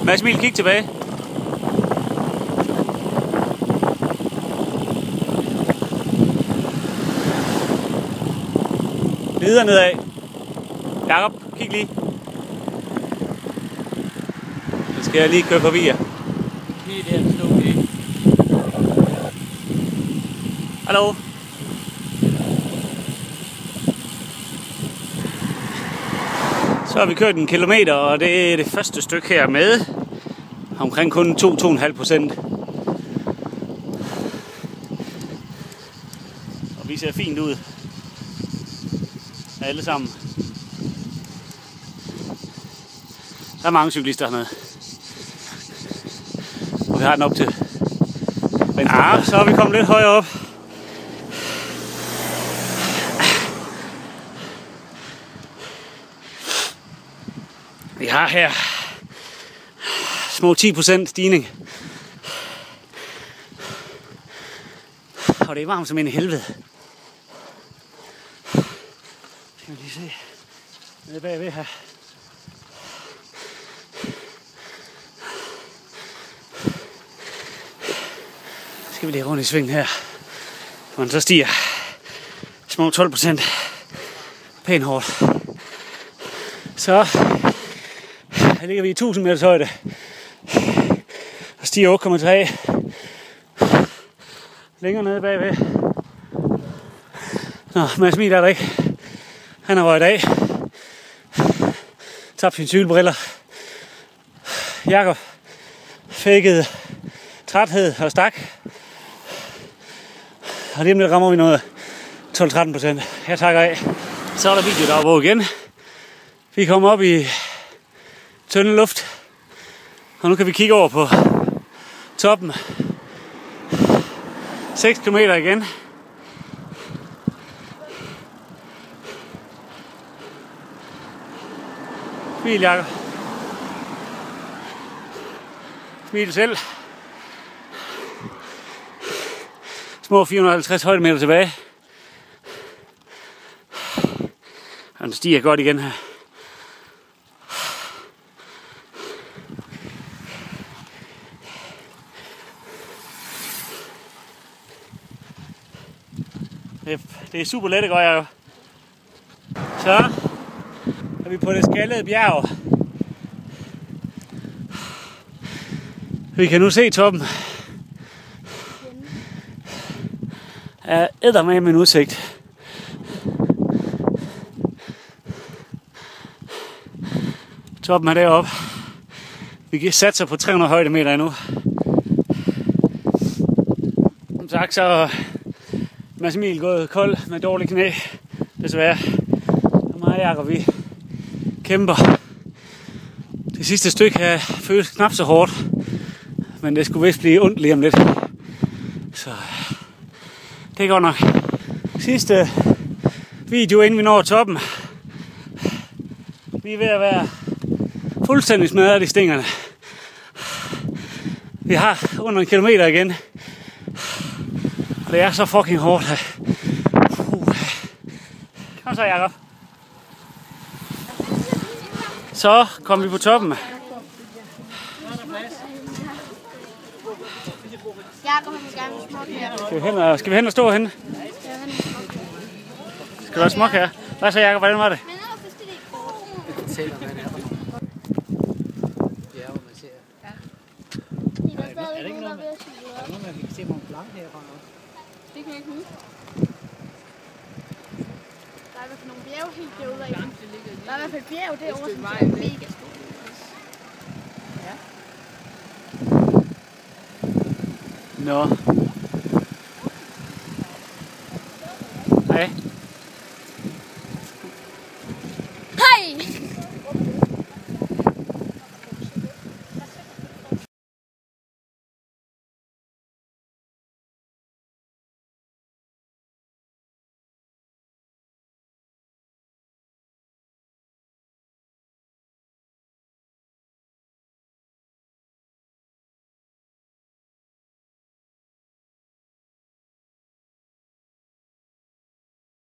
Mads Emil, kig tilbage. Videre nedad. Jakob, kig lige. Så skal jeg lige køre forbi jer. Lige der, stå okay. Hallo. Så har vi kørt 1 kilometer, og det er det første stykke her med. Omkring kun 2-2,5%. Og vi ser fint ud. Alle sammen. Der er mange cyklister hernede. Og vi har den op til venstre. Så er vi kommet lidt højere op. Vi har her små 10% stigning. Og det er varmt som en i helvede. Skal vi lige se. Nede bagved her. Skal vi lige rundt i svingen her. Og så stiger små 12%. Pænt hårdt. Så her ligger vi i 1000 meters højde. Og stiger 8,3. Længere nede bagved. Nå, Mads Emil er der ikke. Han har røget af. Tabt sine cykelbriller. Jakob fækkede træthed og stak. Og lige om lidt rammer vi noget 12-13%. Jeg takker af. Så er der video der på igen. Vi kommer op i tynde luft. Og nu kan vi kigge over på toppen. 6 km igen. Smil, Jakob. Smil selv. Små 450 højdemeter tilbage. Og den stiger godt igen her. Det er super let, det går, Jakob. Så er vi på det skaldede bjerg. Vi kan nu se toppen. Er eddermame en udsigt. Toppen er deroppe. Vi kan satse på 300 højdemeter endnu. Som sagt, så Mads Emil gået kold med dårlig knæ, desværre. Og mig og Jakob, vi kæmper. Det sidste stykke her føles knap så hårdt, men det skulle vist blive ondt lige om lidt. Så det er godt nok. Sidste video, inden vi når toppen. Vi er ved at være fuldstændig smadret i stingerne. Vi har under 1 kilometer igen. Og det er så fucking hårdt her. Kom så, Jakob. Så kom vi på toppen. Skal vi hen og stå henne? Skal du have smuk her? Hvad så, Jakob? Hvordan var det? Er det ikke noget med, man kan se nogle blanke herfra? Det kan jeg ikke huske. Der er i hvert fald nogle bjerge helt derude af. Der er i hvert fald bjerge derovre, som er mega store. Nå.